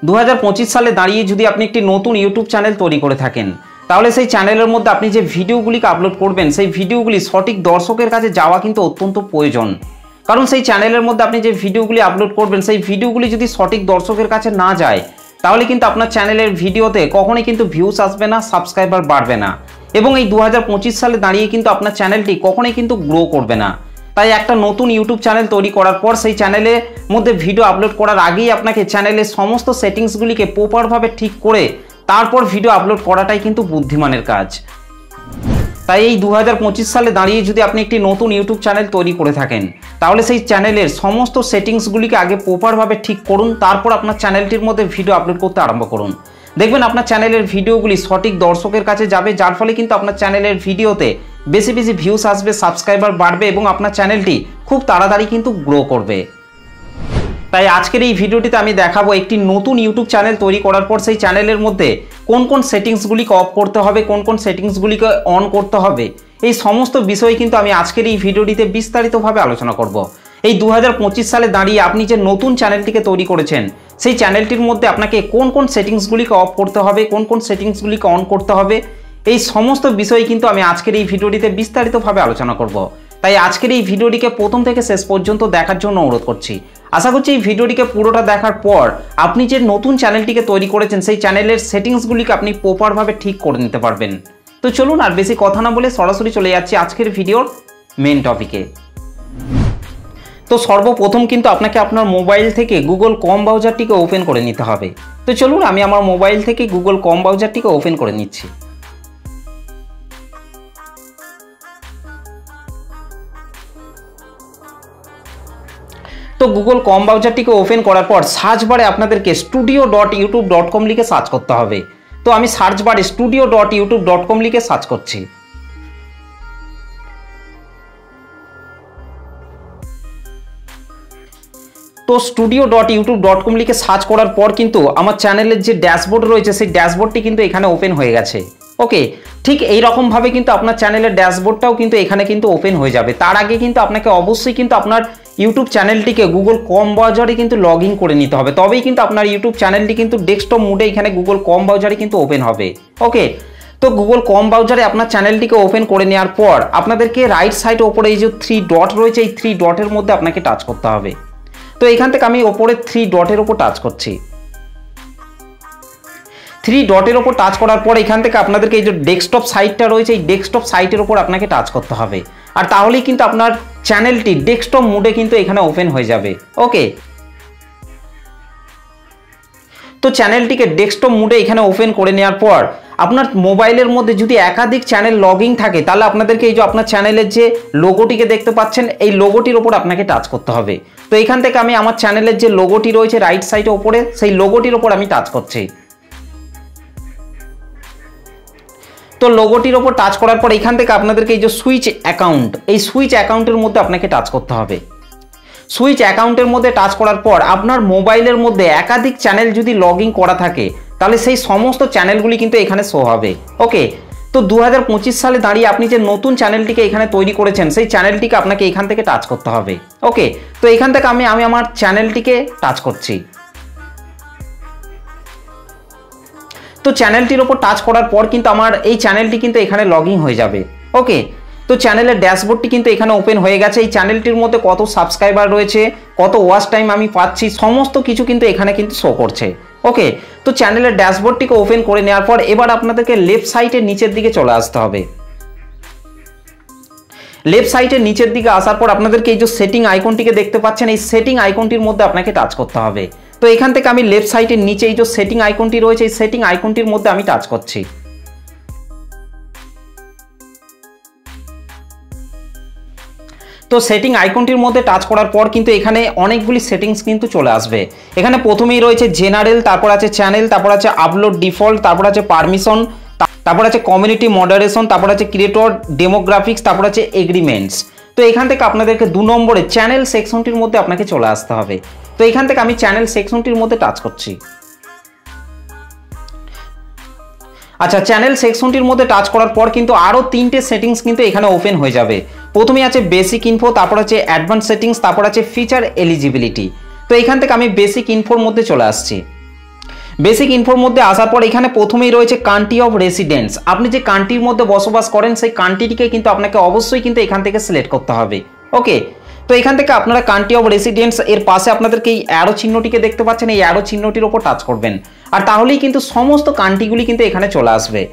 2025 সালে দাঁড়িয়ে যদি আপনি একটি নতুন ইউটিউব চ্যানেল তৈরি করে থাকেন, তাহলে সেই চ্যানেলের মধ্যে আপনি যে ভিডিওগুলিকে আপলোড করবেন সেই ভিডিওগুলি সঠিক দর্শকের কাছে যাওয়া কিন্তু অত্যন্ত প্রয়োজন। কারণ সেই চ্যানেলের মধ্যে আপনি যে ভিডিওগুলি আপলোড করবেন সেই ভিডিওগুলি যদি সঠিক দর্শকের কাছে না যায়, তাহলে কিন্তু আপনার চ্যানেলের ভিডিওতে কখনোই কিন্তু ভিউস আসবে না, সাবস্ক্রাইবার বাড়বে না, এবং এই 2025 সালে দাঁড়িয়ে কিন্তু আপনার চ্যানেলটি কখনোই কিন্তু গ্রো করবে না। তাই একটা নতুন ইউটিউব চ্যানেল তৈরি করার পর সেই চ্যানেলের মধ্যে ভিডিও আপলোড করার আগেই আপনাকে চ্যানেলের সমস্ত সেটিংসগুলিকে প্রপারভাবে ঠিক করে তারপর ভিডিও আপলোড করাটাই কিন্তু বুদ্ধিমানের কাজ। তাই এই 2025 সালে দাঁড়িয়ে যদি আপনি একটি নতুন ইউটিউব চ্যানেল তৈরি করে থাকেন, তাহলে সেই চ্যানেলের সমস্ত সেটিংসগুলিকে আগে প্রপারভাবে ঠিক করুন, তারপর আপনার চ্যানেলটির মধ্যে ভিডিও আপলোড করতে আরম্ভ করুন। দেখবেন আপনার চ্যানেলের ভিডিওগুলি সঠিক দর্শকের কাছে যাবে, যার ফলে কিন্তু আপনার চ্যানেলের ভিডিওতে বেশি বেশি ভিউস আসবে, সাবস্ক্রাইবার বাড়বে এবং আপনার চ্যানেলটি খুব তাড়াতাড়ি কিন্তু গ্রো করবে। তাই আজকের এই ভিডিওটিতে আমি দেখাবো একটি নতুন ইউটিউব চ্যানেল তৈরি করার পর সেই চ্যানেলের মধ্যে কোন কোন সেটিংসগুলিকে অফ করতে হবে, কোন কোন সেটিংসগুলিকে অন করতে হবে, এই সমস্ত বিষয় কিন্তু আমি আজকের এই ভিডিওটিতে বিস্তারিতভাবে আলোচনা করব। এই 2025 সালে দাঁড়িয়ে আপনি যে নতুন চ্যানেলটিকে তৈরি করেছেন সেই চ্যানেলটির মধ্যে আপনাকে কোন কোন সেটিংসগুলিকে অফ করতে হবে, কোন কোন সেটিংসগুলিকে অন করতে হবে, এই সমস্ত বিষয় কিন্তু আমি আজকের এই ভিডিওটিতে বিস্তারিতভাবে আলোচনা করব। তাই আজকের এই ভিডিওটিকে প্রথম থেকে শেষ পর্যন্ত দেখার জন্য অনুরোধ করছি। আশা করছি এই ভিডিওটিকে পুরোটা দেখার পর আপনি যে নতুন চ্যানেলটিকে তৈরি করেছেন সেই চ্যানেলের সেটিংসগুলিকে আপনি প্রপারভাবে ঠিক করে নিতে পারবেন। তো চলুন আর বেশি কথা না বলে সরাসরি চলে যাচ্ছি আজকের ভিডিওর মেন টপিকে। তো সর্বপ্রথম কিন্তু আপনাকে আপনার মোবাইল থেকে গুগল ক্রোম ব্রাউজারটিকে ওপেন করে নিতে হবে। তো চলুন আমি আমার মোবাইল থেকে গুগল ক্রোম ব্রাউজারটিকে ওপেন করে নিচ্ছি। তো গুগল ক্রোম ব্রাউজারটিকে ওপেন করার পর সার্চ বারে আপনাদেরকে studio.youtube.com লিখে সার্চ করতে হবে। তো আমি সার্চ বারে studio.youtube.com লিখে সার্চ করছি। তো studio.youtube.com লিখে সার্চ করার পর কিন্তু আমার চ্যানেলের যে ড্যাশবোর্ড রয়েছে সেই ড্যাশবোর্ডটি কিন্তু এখানে ওপেন হয়ে গেছে। ওকে, ঠিক এই রকমভাবে কিন্তু আপনার চ্যানেলের ড্যাশবোর্ডটাও কিন্তু এখানে কিন্তু ওপেন হয়ে যাবে। তার আগে কিন্তু আপনাকে অবশ্যই কিন্তু আপনার ইউটিউব চ্যানেলটিকে গুগল ক্রোম ব্রাউজারে কিন্তু লগ ইন করে নিতে হবে, তবেই কিন্তু আপনার ইউটিউব চ্যানেলটি কিন্তু ডেস্কটপ মোডে এখানে গুগল ক্রোম ব্রাউজারে কিন্তু ওপেন হবে। ওকে, তো গুগল ক্রোম ব্রাউজারে আপনার চ্যানেলটিকে ওপেন করে নেওয়ার পর আপনাদেরকে রাইট সাইড ওপরে এই যে 3 ডট রয়েছে এই 3 ডটের মধ্যে আপনাকে টাচ করতে হবে। তো এখান থেকে আমি ওপরে 3 ডটের ওপর টাচ করছি। 3 ডটের ওপর টাচ করার পর এখান থেকে আপনাদেরকে এই যে ডেস্কটপ সাইটটা রয়েছে এই ডেস্কটপ সাইটের ওপর আপনাকে টাচ করতে হবে, আর তাহলেই কিন্তু আপনার চ্যানেলটি ডেস্কটপ মোডে কিন্তু এখানে ওপেন হয়ে যাবে। ওকে, তো চ্যানেলটিকে ডেস্কটপ মোডে এখানে ওপেন করে নেওয়ার পর আপনার মোবাইলের মধ্যে যদি একাধিক চ্যানেল লগইন থাকে, তাহলে আপনাদেরকে এই যে আপনার চ্যানেলের যে লোগোটিকে দেখতে পাচ্ছেন এই লোগোটির ওপর আপনাকে টাচ করতে হবে। তো এখান থেকে আমি আমার চ্যানেলের যে লোগোটি রয়েছে রাইট সাইডে ওপরে সেই লোগোটির ওপর আমি টাচ করছি। তো লোগোটির ওপর টাচ করার পর এখান থেকে আপনাদেরকে এই যে সুইচ অ্যাকাউন্ট, এই সুইচ অ্যাকাউন্টের মধ্যে আপনাকে টাচ করতে হবে। সুইচ অ্যাকাউন্টের মধ্যে টাচ করার পর আপনার মোবাইলের মধ্যে একাধিক চ্যানেল যদি লগ ইন করা থাকে তাহলে সেই সমস্ত চ্যানেলগুলি কিন্তু এখানে শো হবে। ওকে, তো 2025 সালে দাঁড়িয়ে আপনি যে নতুন চ্যানেলটিকে এখানে তৈরি করেছেন সেই চ্যানেলটিকে আপনাকে এখান থেকে টাচ করতে হবে। ওকে, তো এখান থেকে আমি আমার চ্যানেলটিকে টাচ করছি। তো চ্যানেলটির ওপর টাচ করার পর কিন্তু আমার এই চ্যানেলটি কিন্তু এখানে লগ ইন হয়ে যাবে। ওকে, তো চ্যানেলের ড্যাশবোর্ডটি কিন্তু এখানে ওপেন হয়ে গেছে। এই চ্যানেলটির মধ্যে কত সাবস্ক্রাইবার রয়েছে, কত ওয়াচ টাইম আমি পাচ্ছি, সমস্ত কিছু কিন্তু এখানে কিন্তু শো করছে। ওকে, তো চ্যানেলের ড্যাশবোর্ডটিকে ওপেন করে নেওয়ার পর এবার আপনাদেরকে লেফট সাইডের নিচের দিকে চলে আসতে হবে। লেফট সাইডের নিচের দিকে আসার পর আপনাদেরকে এই যে সেটিং আইকনটিকে দেখতে পাচ্ছেন এই সেটিং আইকনটির মধ্যে আপনাকে টাচ করতে হবে। তো এখান থেকে আমি লেফট সাইডের নিচে এই যে সেটিং আইকনটি রয়েছে এই সেটিং আইকনটির মধ্যে আমি টাচ করছি। তো সেটিং আইকনটির মধ্যে টাচ করার পর কিন্তু এখানে অনেকগুলি সেটিংস কিন্তু চলে আসবে। এখানে প্রথমেই রয়েছে জেনারেল, তারপর আছে চ্যানেল, তারপর আছে আপলোড ডিফল্ট, তারপর আছে পারমিশন, তারপর আছে কমিউনিটি মডারেশন, তারপর আছে ক্রিয়েটর ডেমোগ্রাফিক্স, তারপর আছে এগ্রিমেন্টস। তো এখান থেকে আপনাদেরকে 2 নম্বরে চ্যানেল সেকশনটির মধ্যে আপনাকে চলে আসতে হবে। তো এখান থেকে আমি চ্যানেল সেকশনটির মধ্যে টাচ করছি। আচ্ছা, চ্যানেল সেকশনটির মধ্যে টাচ করার পর কিন্তু আরও 3টে সেটিংস কিন্তু এখানে ওপেন হয়ে যাবে। প্রথমে আছে বেসিক ইনফো, তারপর আছে অ্যাডভান্স সেটিংস, তারপর আছে ফিচার এলিজিবিলিটি। তো এখান থেকে আমি বেসিক ইনফোর মধ্যে চলে আসছি। বেসিক ইনফোর মধ্যে আসার পর এখানে প্রথমেই রয়েছে কান্ট্রি অফ রেসিডেন্স। আপনি যে কান্ট্রির মধ্যে বসবাস করেন সেই কান্ট্রিটিকে কিন্তু আপনাকে অবশ্যই কিন্তু এখান থেকে সিলেক্ট করতে হবে। ওকে, তো এখান থেকে আপনারা কান্ট্রি অফ রেসিডেন্স এর পাশে আপনাদেরকে এই অ্যারো চিহ্নটিকে দেখতে পাচ্ছেন, এই অ্যারো চিহ্নটির ওপর টাচ করবেন আর তাহলেই কিন্তু সমস্ত কান্ট্রিগুলি কিন্তু এখানে চলে আসবে।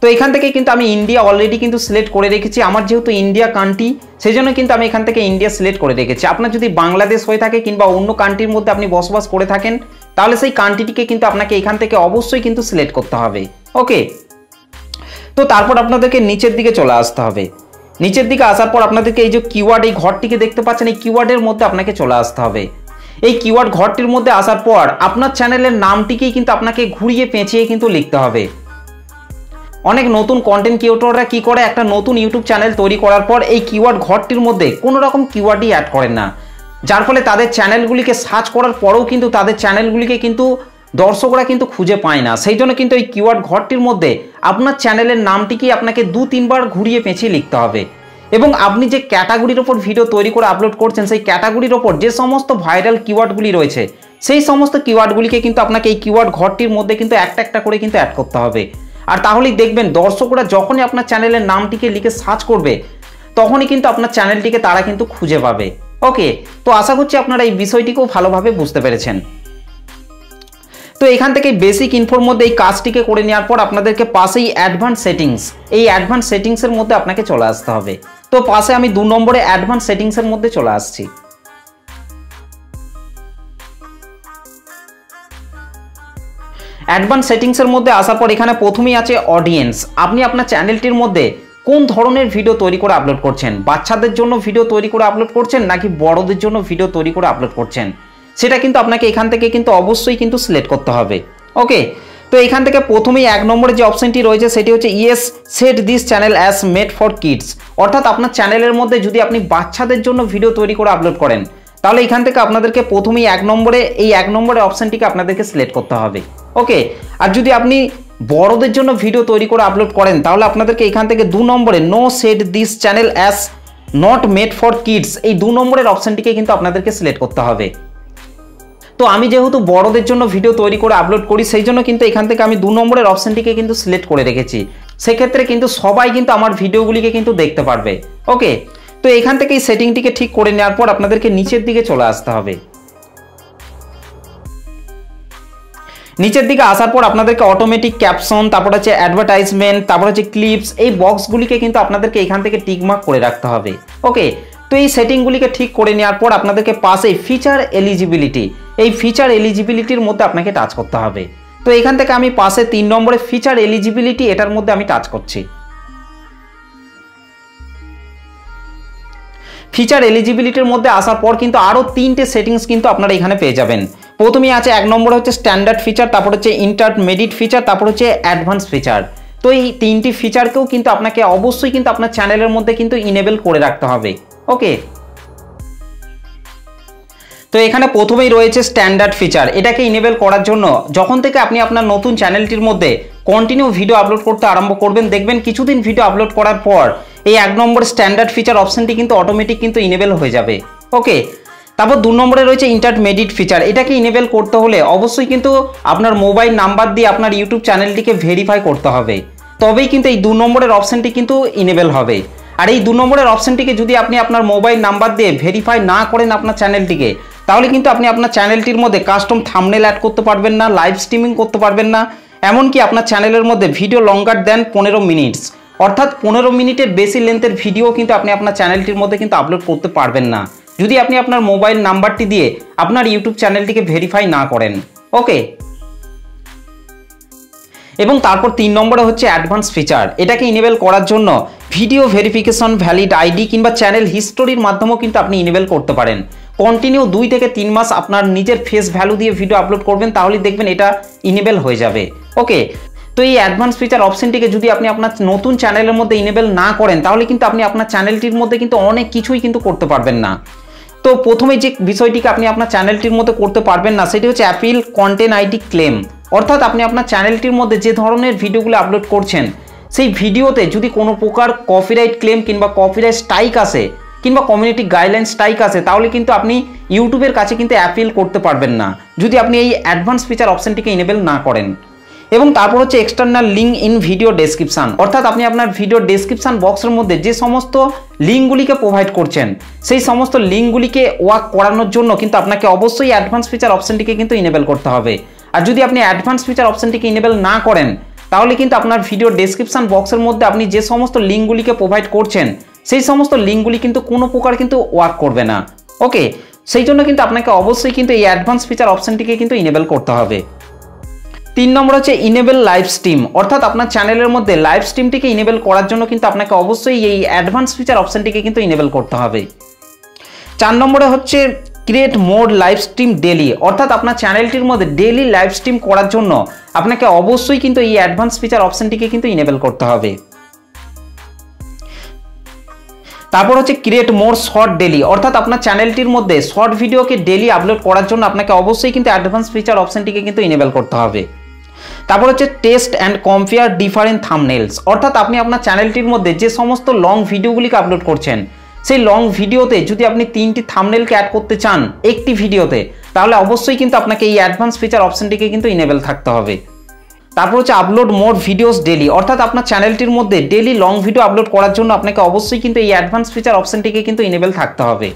তো এখান থেকে কিন্তু আমি ইন্ডিয়া অলরেডি কিন্তু সিলেক্ট করে রেখেছি, আমার যেহেতু ইন্ডিয়া কান্ট্রি সেই জন্য কিন্তু আমি এখান থেকে ইন্ডিয়া সিলেক্ট করে রেখেছি। আপনার যদি বাংলাদেশ হয়ে থাকে কিংবা অন্য কান্ট্রির মধ্যে আপনি বসবাস করে থাকেন তাহলে সেই কান্ট্রিটিকে কিন্তু আপনাকে এখান থেকে অবশ্যই কিন্তু সিলেক্ট করতে হবে। ওকে, তো তারপর আপনাদেরকে নিচের দিকে চলে আসতে হবে। নিচের দিকে আসার পর আপনাদেরকে এই যে কিওয়ার্ড, এই ঘরটিকে দেখতে পাচ্ছেন, এই কিওয়ার্ডের মধ্যে আপনাকে চলে আসতে হবে। এই কিওয়ার্ড ঘরটির মধ্যে আসার পর আপনার চ্যানেলের নামটিকেই কিন্তু আপনাকে ঘুরিয়ে পেঁচিয়ে কিন্তু লিখতে হবে। অনেক নতুন কন্টেন্ট ক্রিয়েটররা কি করে, একটা নতুন ইউটিউব চ্যানেল তৈরি করার পর এই কিওয়ার্ড ঘরটির মধ্যে কোনো রকম কিওয়ার্ডই অ্যাড করেন না, যার ফলে তাদের চ্যানেলগুলিকে সার্চ করার পরেও কিন্তু তাদের চ্যানেলগুলিকে কিন্তু দর্শকরা কিন্তু খুঁজে পায় না। সেই জন্য কিন্তু এই কিওয়ার্ড ঘরটির মধ্যে আপনার চ্যানেলের নামটিকেই আপনাকে 2-3 বার ঘুরিয়ে পেঁচিয়ে লিখতে হবে এবং আপনি যে ক্যাটাগরির ওপর ভিডিও তৈরি করে আপলোড করছেন সেই ক্যাটাগরির ওপর যে সমস্ত ভাইরাল কিওয়ার্ডগুলি রয়েছে সেই সমস্ত কিওয়ার্ডগুলিকে কিন্তু আপনাকে এই কিওয়ার্ড ঘরটির মধ্যে কিন্তু একটা একটা করে কিন্তু অ্যাড করতে হবে। আর তাহলেই দেখবেন দর্শকরা যখনই আপনার চ্যানেলের নামটিকে লিখে সার্চ করবে তখনই কিন্তু আপনার চ্যানেলটিকে তারা কিন্তু খুঁজে পাবে। ওকে, তো আশা করছি আপনারা এই বিষয়টিকেও ভালোভাবে বুঝতে পেরেছেন। তো এখান থেকে বেসিক ইনফোর মধ্যে এই কাজটিকে করে নেওয়ার পর আপনাদেরকে পাশেই অ্যাডভান্স সেটিংস, এই অ্যাডভান্স সেটিংসের মধ্যে আপনাকে চলে আসতে হবে। তো পাশে আমি 2 নম্বরে অ্যাডভান্স সেটিংসের মধ্যে চলে আসছি। অ্যাডভান্স সেটিংসের মধ্যে আসার পর এখানে প্রথমেই আছে অডিয়েন্স। আপনি আপনার চ্যানেলটির মধ্যে কোন ধরনের ভিডিও তৈরি করে আপলোড করছেন, বাচ্চাদের জন্য ভিডিও তৈরি করে আপলোড করছেন নাকি বড়দের জন্য ভিডিও তৈরি করে আপলোড করছেন, সেটা কিন্তু আপনাকে এখান থেকে কিন্তু অবশ্যই কিন্তু সিলেক্ট করতে হবে। ওকে, তো এখান থেকে প্রথমেই 1 নম্বরে যে অপশনটি রয়েছে সেটি হচ্ছে yes set this channel as made for kids. অর্থাৎ আপনার চ্যানেলের মধ্যে যদি আপনি বাচ্চাদের জন্য ভিডিও তৈরি করে আপলোড করেন তাহলে এখান থেকে আপনাদেরকে প্রথমেই 1 নম্বরে এই 1 নম্বরের অপশনটিকে আপনাদেরকে সিলেক্ট করতে হবে। ওকে, আর যদি আপনি বড়দের জন্য ভিডিও তৈরি করে আপলোড করেন তাহলে আপনাদেরকে এখান থেকে 2 নম্বরে no set this channel as not made for kids, এই 2 নম্বরের অপশনটিকে কিন্তু আপনাদেরকে সিলেক্ট করতে হবে। তো আমি যেহেতু বড়দের জন্য ভিডিও তৈরি করে আপলোড করি সেই জন্য কিন্তু এখান থেকে আমি 2 নম্বরের অপশনটিকে কিন্তু সিলেক্ট করে রেখেছি, সেক্ষেত্রে কিন্তু সবাই কিন্তু আমার ভিডিওগুলিকে কিন্তু দেখতে পারবে। ওকে, তো এখান থেকে এই সেটিংটিকে ঠিক করে নেওয়ার পর আপনাদেরকে নিচের দিকে চলে আসতে হবে। নিচের দিকে আসার পর আপনাদেরকে অটোমেটিক ক্যাপশন, তারপর হচ্ছে অ্যাডভার্টাইজমেন্ট, তারপর হচ্ছে ক্লিপস, এই বক্সগুলিকে কিন্তু আপনাদেরকে এখান থেকে টিকমার্ক করে রাখতে হবে। ওকে, তো এই সেটিংগুলিকে ঠিক করে নেওয়ার পর আপনাদেরকে পাশে ফিচার এলিজিবিলিটি, এই ফিচার এলিজিবিলিটির মধ্যে আপনাকে টাচ করতে হবে। তো এখান থেকে আমি পাশে 3 নম্বরে ফিচার এলিজিবিলিটি, এটার মধ্যে আমি টাচ করছি। ফিচার এলিজিবিলিটির মধ্যে আসার পর কিন্তু আরও 3টে সেটিংস কিন্তু আপনারা এখানে পেয়ে যাবেন। প্রথমেই আছে 1 নম্বরে হচ্ছে স্ট্যান্ডার্ড ফিচার, তারপর হচ্ছে ইন্টারমিডিয়েট ফিচার, তারপর হচ্ছে অ্যাডভান্স ফিচার। তো এই 3টি ফিচারকেও কিন্তু আপনাকে অবশ্যই কিন্তু আপনার চ্যানেলের মধ্যে কিন্তু ইনেবল করে রাখতে হবে। ওকে, তো এখানে প্রথমেই রয়েছে স্ট্যান্ডার্ড ফিচার। এটাকে ইনেবল করার জন্য যখন থেকে আপনি আপনার নতুন চ্যানেলটির মধ্যে কন্টিনিউ ভিডিও আপলোড করতে আরম্ভ করবেন দেখবেন কিছুদিন ভিডিও আপলোড করার পর এই 1 নম্বর স্ট্যান্ডার্ড ফিচার অপশনটি কিন্তু অটোমেটিক কিন্তু ইনেবল হয়ে যাবে। ওকে, তারপর 2 নম্বরে রয়েছে ইন্টারমিডিয়েট ফিচার। এটাকে ইনেবল করতে হলে অবশ্যই কিন্তু আপনার মোবাইল নাম্বার দিয়ে আপনার ইউটিউব চ্যানেলটিকে ভেরিফাই করতে হবে, তবেই কিন্তু এই 2 নম্বরের অপশনটি কিন্তু ইনেবল হবে। আর এই 2 নম্বরের অপশনটিকে যদি আপনি আপনার মোবাইল নাম্বার দিয়ে ভেরিফাই না করেন আপনার চ্যানেলটিকে তাহলে কিন্তু আপনি আপনার চ্যানেলটির মধ্যে কাস্টম থাম্বনেল অ্যাড করতে পারবেন না, লাইভ স্ট্রিমিং করতে পারবেন না, এমনকি আপনার চ্যানেলের মধ্যে ভিডিও লঙ্গার দেন 15 মিনিটস, অর্থাৎ 15 মিনিটের বেশি লেন্থের ভিডিও কিন্তু আপনি আপনার চ্যানেলটির মধ্যে কিন্তু আপলোড করতে পারবেন না যদি আপনি আপনার মোবাইল নাম্বারটি দিয়ে আপনার ইউটিউব চ্যানেলটিকে ভেরিফাই না করেন। ওকে, এবং তারপর 3 নম্বরে হচ্ছে অ্যাডভান্স ফিচার। এটাকে ইনেবল করার জন্য ভিডিও ভেরিফিকেশন, ভ্যালিড আইডি কিংবা চ্যানেল হিস্টোরির মাধ্যমেও কিন্তু আপনি ইনেবল করতে পারেন। কন্টিনিউ 2 থেকে 3 মাস আপনার নিজের ফেস ভ্যালু দিয়ে ভিডিও আপলোড করবেন তাহলে দেখবেন এটা ইনেবল হয়ে যাবে। ওকে, তো এই অ্যাডভান্স ফিচার অপশনটিকে যদি আপনি আপনার নতুন চ্যানেলের মধ্যে ইনেবল না করেন তাহলে কিন্তু আপনি আপনার চ্যানেলটির মধ্যে কিন্তু অনেক কিছুই কিন্তু করতে পারবেন না। তো প্রথমে যে বিষয়টিকে আপনি আপনার চ্যানেলটির মধ্যে করতে পারবেন না সেটি হচ্ছে অ্যাপিল কন্টেন্ট আইডি ক্লেম। অর্থাৎ আপনি আপনার চ্যানেলটির মধ্যে যে ধরনের ভিডিওগুলো আপলোড করছেন সেই ভিডিওতে যদি কোনো প্রকার কপিরাইট ক্লেম কিংবা কপিরাইট স্ট্রাইক আসে কিংবা কমিউনিটি গাইডলাইন স্ট্রাইক আছে, তাহলে কিন্তু আপনি ইউটিউবের কাছে কিন্তু অ্যাপিল করতে পারবেন না যদি আপনি এই অ্যাডভান্স ফিচার অপশনটিকে ইনেবল না করেন। এবং তারপর হচ্ছে external link in video description, অর্থাৎ আপনি আপনার ভিডিও ডেসক্রিপশন বক্সের মধ্যে যে সমস্ত লিঙ্কগুলিকে প্রোভাইড করছেন সেই সমস্ত লিঙ্কগুলিকে ওয়ার্ক করানোর জন্য কিন্তু আপনাকে অবশ্যই অ্যাডভান্স ফিচার অপশনটিকে কিন্তু ইনেবল করতে হবে। আর যদি আপনি অ্যাডভান্স ফিচার অপশনটিকে ইনেবল না করেন তাহলে কিন্তু আপনার ভিডিও ডেসক্রিপশন বক্সের মধ্যে আপনি যে সমস্ত লিঙ্কগুলিকে প্রোভাইড করছেন সেই সমস্ত লিঙ্কগুলি কিন্তু কোনো প্রকার কিন্তু ওয়ার্ক করবে না। ওকে, সেই জন্য কিন্তু আপনাকে অবশ্যই কিন্তু এই অ্যাডভান্স ফিচার অপশনটিকে কিন্তু ইনেবল করতে হবে। 3 নম্বর হচ্ছে ইনেবল লাইভ স্ট্রিম, অর্থাৎ আপনার চ্যানেলের মধ্যে লাইভ স্ট্রিমটিকে ইনেবল করার জন্য কিন্তু আপনাকে অবশ্যই এই অ্যাডভান্স ফিচার অপশনটিকে কিন্তু ইনেবল করতে হবে। 4 নম্বরে হচ্ছে ক্রিয়েট মোর লাইভ স্ট্রিম ডেলি, অর্থাৎ আপনার চ্যানেলটির মধ্যে ডেলি লাইভ স্ট্রিম করার জন্য আপনাকে অবশ্যই কিন্তু এই অ্যাডভান্স ফিচার অপশনটিকে কিন্তু ইনেবল করতে হবে। তারপর হচ্ছে ক্রিয়েট মোর শর্ট ডেলি, অর্থাৎ আপনার চ্যানেলটির মধ্যে শর্ট ভিডিওকে ডেলি আপলোড করার জন্য আপনাকে অবশ্যই কিন্তু অ্যাডভান্স ফিচার অপশনটিকে কিন্তু ইনেবল করতে হবে। তারপর হচ্ছে টেস্ট অ্যান্ড কম্পেয়ার ডিফারেন্ট থাম্বনেলস, অর্থাৎ আপনি আপনার চ্যানেলটির মধ্যে যে সমস্ত লং ভিডিওগুলিকে আপলোড করছেন সেই লং ভিডিওতে যদি আপনি 3টি থাম্বনেলকে অ্যাড করতে চান একটি ভিডিওতে, তাহলে অবশ্যই কিন্তু আপনাকে এই অ্যাডভান্স ফিচার অপশনটিকে কিন্তু ইনেবল থাকতে হবে। তারপর হচ্ছে আপলোড মোর ভিডিওস ডেলি, অর্থাৎ আপনার চ্যানেলটির মধ্যে ডেলি লং ভিডিও আপলোড করার জন্য আপনাকে অবশ্যই কিন্তু এই অ্যাডভান্স ফিচার অপশনটিকে কিন্তু ইনেবল থাকতে হবে।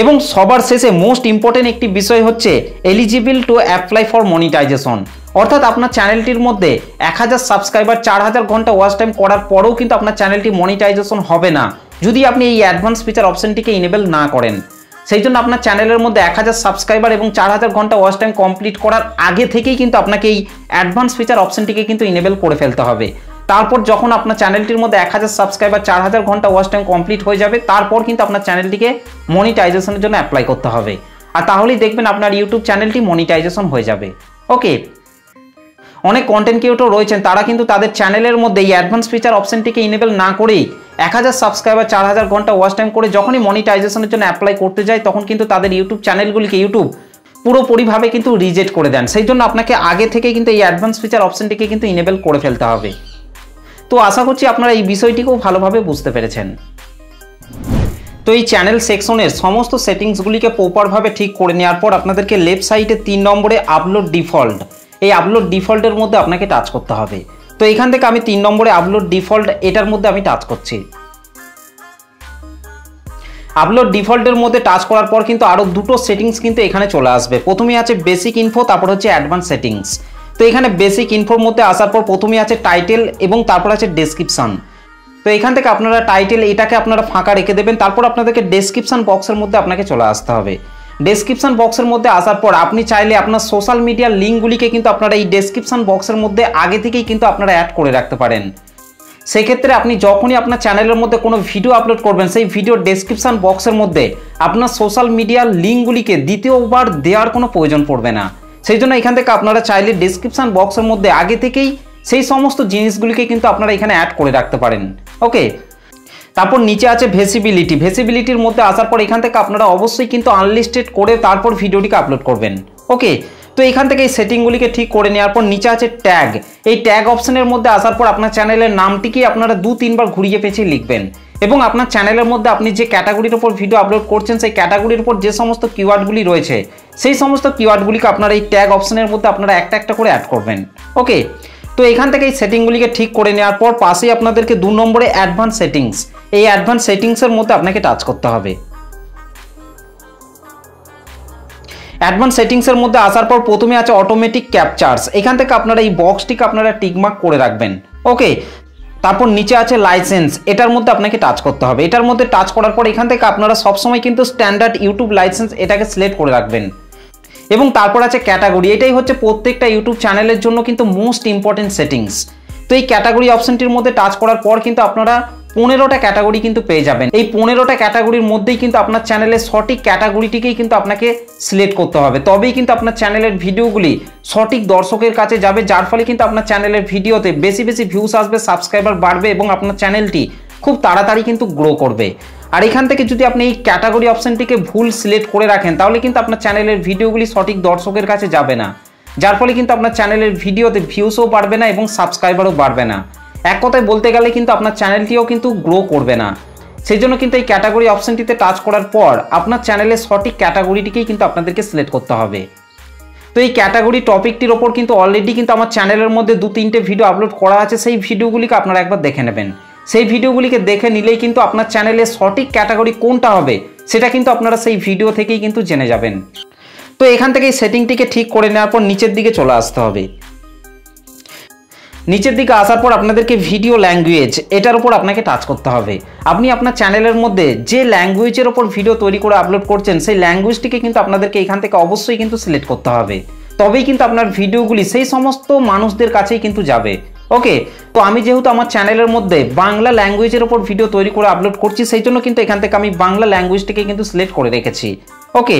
এবং সবার শেষে মোস্ট ইম্পর্টেন্ট একটি বিষয় হচ্ছে eligible to apply for monetisation, অর্থাৎ আপনার চ্যানেলটির মধ্যে 1000 সাবস্ক্রাইবার 4000 ঘন্টা ওয়াচ টাইম করার পরেও কিন্তু আপনার চ্যানেলটি মনিটাইজেশন হবে না যদি আপনি এই অ্যাডভান্স ফিচার অপশনটিকে ইনেবল না করেন। সেই জন্য আপনার চ্যানেলের মধ্যে 1000 সাবস্ক্রাইবার এবং 4000 ঘন্টা ওয়াচ টাইম কমপ্লিট করার আগে থেকেই কিন্তু আপনাকে এই অ্যাডভান্স ফিচার অপশনটিকে কিন্তু ইনেবল করে ফেলতে হবে। তারপর যখন আপনার চ্যানেলটির মধ্যে 1000 সাবস্ক্রাইবার 4000 ঘন্টা ওয়াচ টাইম কমপ্লিট হয়ে যাবে তারপর কিন্তু আপনার চ্যানেলটিকে মনিটাইজেশনের জন্য অ্যাপ্লাই করতে হবে, আর তাহলেই দেখবেন আপনার ইউটিউব চ্যানেলটি মনিটাইজেশন হয়ে যাবে। ওকে, অনেক কন্টেন্ট ক্রিয়েটর রয়েছেন তারা কিন্তু তাদের চ্যানেলের মধ্যে এই অ্যাডভান্স ফিচার অপশনটিকে ইনেবল না করেই 1000 সাবস্ক্রাইবার 4000 ঘন্টা ওয়াচ টাইম করে যখনই মনিটাইজেশনের জন্য অ্যাপ্লাই করতে যায় তখন কিন্তু তাদের ইউটিউব চ্যানেলগুলিকে ইউটিউব পুরোপুরিভাবে কিন্তু রিজেক্ট করে দেন। সেই জন্য আপনাকে আগে থেকে কিন্তু এই অ্যাডভান্স ফিচার অপশনটিকে কিন্তু ইনেবল করে ফেলতে হবে। তো আশা করছি আপনারা এই বিষয়টিকেও ভালোভাবে বুঝতে পেরেছেন। তো এই চ্যানেল সেকশনের সমস্ত সেটিংসগুলিকে প্রপারভাবে ঠিক করে নেওয়ার পর আপনাদেরকে লেফট সাইডে 3 নম্বরে আপলোড ডিফল্ট, এই আপলোড ডিফল্টের মধ্যে আপনাকে টাচ করতে হবে। তো এখান থেকে আমি 3 নম্বরে আপলোড ডিফল্ট এটার মধ্যে আমি টাচ করছি। আপলোড ডিফল্টের মধ্যে টাচ করার পর কিন্তু আরও দুটো সেটিংস কিন্তু এখানে চলে আসবে। প্রথমে আছে বেসিক ইনফো, তারপর হচ্ছে অ্যাডভান্স সেটিংস। তো এখানে বেসিক ইনফোর মধ্যে আসার পর প্রথমে আছে টাইটেল এবং তারপর আছে ডেসক্রিপশন। তো এখান থেকে আপনারা টাইটেল এটাকে আপনারা ফাঁকা রেখে দেবেন, তারপর আপনাদেরকে ডেসক্রিপশন বক্সের মধ্যে আপনাকে চলে আসতে হবে। ডেসক্রিপশন বক্সের মধ্যে আসার পর আপনি চাইলে আপনার সোশ্যাল মিডিয়ার লিঙ্কগুলিকে কিন্তু আপনারা এই ডেসক্রিপশন বক্সের মধ্যে আগে থেকেই কিন্তু আপনারা অ্যাড করে রাখতে পারেন। সেক্ষেত্রে আপনি যখনই আপনার চ্যানেলের মধ্যে কোনো ভিডিও আপলোড করবেন সেই ভিডিও ডেসক্রিপশন বক্সের মধ্যে আপনার সোশ্যাল মিডিয়ার লিঙ্কগুলিকে দ্বিতীয়বার দেওয়ার কোনো প্রয়োজন পড়বে না। সেই জন্য এখান থেকে আপনারা চাইলে ডেসক্রিপশন বক্সের মধ্যে আগে থেকেই সেই সমস্ত জিনিসগুলিকে কিন্তু আপনারা এখানে অ্যাড করে রাখতে পারেন। ওকে, তারপর নিচে আছে ভেসিবিলিটি। ভেসিবিলিটির মধ্যে আসার পর এখান থেকে আপনারা অবশ্যই কিন্তু আনলিস্টেড করে তারপর ভিডিওটিকে আপলোড করবেন। ওকে, তো এখান থেকে এই সেটিংগুলিকে ঠিক করে নেওয়ার পর নিচে আছে ট্যাগ। এই ট্যাগ অপশনের মধ্যে আসার পর আপনার চ্যানেলের নামটিকে আপনারা 2-3 বার ঘুরিয়ে পেঁচিয়ে লিখবেন এবং আপনার চ্যানেলের মধ্যে আপনি যে ক্যাটাগরির উপর ভিডিও আপলোড করছেন সেই ক্যাটাগরির উপর যে সমস্ত কিওয়ার্ডগুলি রয়েছে সেই সমস্ত কিওয়ার্ডগুলিকে আপনারা এই ট্যাগ অপশনের মধ্যে আপনারা একটা একটা করে অ্যাড করবেন। ওকে, তো এখান থেকে এই সেটিংগুলিকে ঠিক করে নেওয়ার পর পাশেই আপনাদেরকে 2 নম্বরে অ্যাডভান্স সেটিংস, এই অ্যাডভান্স সেটিংসের মধ্যে আপনাকে টাচ করতে হবে। অ্যাডভান্স সেটিংসের মধ্যে আসার পর প্রথমে আছে অটোমেটিক ক্যাপচার্স। এখান থেকে আপনারা এই বক্সটিকে আপনারা টিকমার্ক করে রাখবেন। ওকে, তারপর নিচে আছে লাইসেন্স, এটার মধ্যে আপনাকে টাচ করতে হবে। এটার মধ্যে টাচ করার পর এখান থেকে আপনারা সবসময় কিন্তু স্ট্যান্ডার্ড ইউটিউব লাইসেন্স এটাকে সিলেক্ট করে রাখবেন। এবং তারপর আছে ক্যাটাগরি, এটাই হচ্ছে প্রত্যেকটা ইউটিউব চ্যানেলের জন্য কিন্তু মোস্ট ইম্পর্টেন্ট সেটিংস। তো এই ক্যাটাগরি অপশনটির মধ্যে টাচ করার পর কিন্তু আপনারা 15টা ক্যাটাগরি কিন্তু পেয়ে যাবেন। এই 15টা ক্যাটাগরির মধ্যেই কিন্তু আপনার চ্যানেলের সঠিক ক্যাটাগরিটিকেই কিন্তু আপনাকে সিলেক্ট করতে হবে, তবেই কিন্তু আপনার চ্যানেলের ভিডিওগুলি সঠিক দর্শকের কাছে যাবে, যার ফলে কিন্তু আপনার চ্যানেলের ভিডিওতে বেশি বেশি ভিউস আসবে, সাবস্ক্রাইবার বাড়বে এবং আপনার চ্যানেলটি খুব তাড়াতাড়ি কিন্তু গ্রো করবে। আর এখান থেকে যদি আপনি এই ক্যাটাগরি অপশনটিকে ভুল সিলেক্ট করে রাখেন তাহলে কিন্তু আপনার চ্যানেলের ভিডিওগুলি সঠিক দর্শকের কাছে যাবে না, যার ফলে কিন্তু আপনার চ্যানেলের ভিডিওতে ভিউসও বাড়বে না এবং সাবস্ক্রাইবারও বাড়বে না। এক কথায় বলতে গেলে কিন্তু আপনার চ্যানেলটিও কিন্তু গ্রো করবে না। সেই জন্য কিন্তু এই ক্যাটাগরি অপশনটিতে টাচ করার পর আপনার চ্যানেলের সঠিক ক্যাটাগরিটিকেই কিন্তু আপনাদেরকে সিলেক্ট করতে হবে। তো এই ক্যাটাগরি টপিকটির ওপর কিন্তু অলরেডি কিন্তু আমার চ্যানেলের মধ্যে 2-3টে ভিডিও আপলোড করা আছে, সেই ভিডিওগুলিকে আপনারা একবার দেখে নেবেন। সেই ভিডিওগুলিকে দেখে নিলেই কিন্তু আপনার চ্যানেলের সঠিক ক্যাটাগরি কোনটা হবে সেটা কিন্তু আপনারা সেই ভিডিও থেকেই কিন্তু জেনে যাবেন। তো এখান থেকে এই সেটিংটিকে ঠিক করে নেওয়ার পর নিচের দিকে চলে আসতে হবে। নিচের দিকে আসার পর আপনাদেরকে ভিডিও ল্যাঙ্গুয়েজ এটার উপর আপনাকে টাচ করতে হবে। আপনি আপনার চ্যানেলের মধ্যে যে ল্যাঙ্গুয়েজের ওপর ভিডিও তৈরি করে আপলোড করছেন সেই ল্যাঙ্গুয়েজটিকে কিন্তু আপনাদেরকে এখান থেকে অবশ্যই কিন্তু সিলেক্ট করতে হবে, তবেই কিন্তু আপনার ভিডিওগুলি সেই সমস্ত মানুষদের কাছেই কিন্তু যাবে। ওকে, তো আমি যেহেতু আমার চ্যানেলের মধ্যে বাংলা ল্যাঙ্গুয়েজের ওপর ভিডিও তৈরি করে আপলোড করছি সেই জন্য কিন্তু এখান থেকে আমি বাংলা ল্যাঙ্গুয়েজটিকে কিন্তু সিলেক্ট করে রেখেছি। ওকে,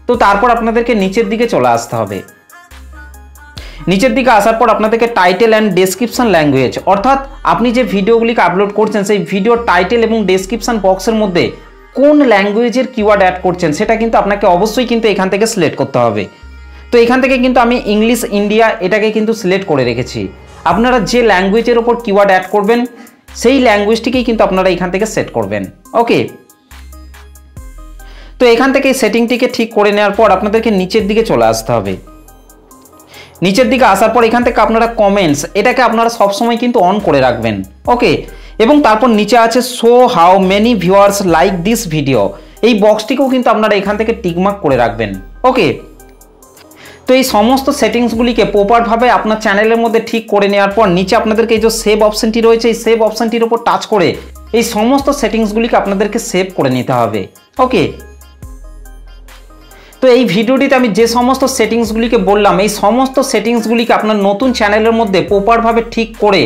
তো তারপর আপনাদেরকে নিচের দিকে চলে আসতে হবে। নিচের দিকে আসার পর আপনাদেরকে টাইটেল অ্যান্ড ডেসক্রিপশন ল্যাঙ্গুয়েজ, অর্থাৎ আপনি যে ভিডিওগুলিকে আপলোড করছেন সেই ভিডিও টাইটেল এবং ডেসক্রিপশন বক্সের মধ্যে কোন ল্যাঙ্গুয়েজের কিওয়ার্ড অ্যাড করছেন সেটা কিন্তু আপনাকে অবশ্যই কিন্তু এখান থেকে সিলেক্ট করতে হবে। তো এখান থেকে কিন্তু আমি ইংলিশ ইন্ডিয়া এটাকে কিন্তু সিলেক্ট করে রেখেছি। আপনারা যে ল্যাঙ্গুয়েজের ওপর কিওয়ার্ড অ্যাড করবেন সেই ল্যাঙ্গুয়েজটিকেই কিন্তু আপনারা এখান থেকে সেট করবেন। ওকে, তো এখান থেকে এই সেটিংটিকে ঠিক করে নেওয়ার পর আপনাদেরকে নিচের দিকে চলে আসতে হবে। নিচের দিকে আসার পর এখান থেকে আপনারা কমেন্টস এটাকে আপনারা সবসময় কিন্তু অন করে রাখবেন। ওকে, এবং তারপর নিচে আছে show how many viewers like this video, এই বক্সটিকেও কিন্তু আপনারা এখান থেকে টিকমার্ক করে রাখবেন। ওকে, তো এই সমস্ত সেটিংসগুলিকে প্রপারভাবে আপনার চ্যানেলের মধ্যে ঠিক করে নেওয়ার পর নিচে আপনাদেরকে এই যে সেভ অপশনটি রয়েছে এই সেভ অপশনটির উপর টাচ করে এই সমস্ত সেটিংসগুলিকে আপনাদেরকে সেভ করে নিতে হবে। ওকে, তো এই ভিডিওটিতে আমি যে সমস্ত সেটিংসগুলিকে বললাম এই সমস্ত সেটিংসগুলিকে আপনার নতুন চ্যানেলের মধ্যে প্রপারভাবে ঠিক করে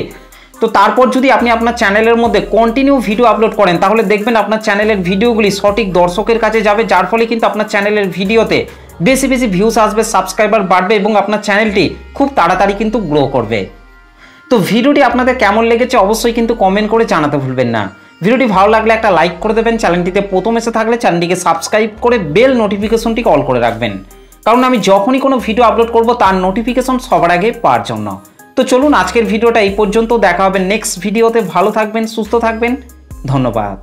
তো তারপর যদি আপনি আপনার চ্যানেলের মধ্যে কন্টিনিউ ভিডিও আপলোড করেন তাহলে দেখবেন আপনার চ্যানেলের ভিডিওগুলি সঠিক দর্শকের কাছে যাবে, যার ফলে কিন্তু আপনার চ্যানেলের ভিডিওতে বেশি বেশি ভিউস আসবে, সাবস্ক্রাইবার বাড়বে এবং আপনার চ্যানেলটি খুব তাড়াতাড়ি কিন্তু গ্রো করবে। তো ভিডিওটি আপনাদের কেমন লেগেছে অবশ্যই কিন্তু কমেন্ট করে জানাতে ভুলবেন না। ভিডিওটি ভালো লাগলে একটা লাইক করে দেবেন, চ্যানেলটিতে প্রথম এসে থাকলে চ্যানেলটিকে সাবস্ক্রাইব করে বেল নোটিফিকেশনটিকে অল করে রাখবেন, কারণ আমি যখনই কোনো ভিডিও আপলোড করব তার নোটিফিকেশন সবার আগে পাওয়ার জন্য। তো চলুন আজকের ভিডিওটা এই পর্যন্ত, দেখা হবে নেক্সট ভিডিওতে। ভালো থাকবেন, সুস্থ থাকবেন, ধন্যবাদ।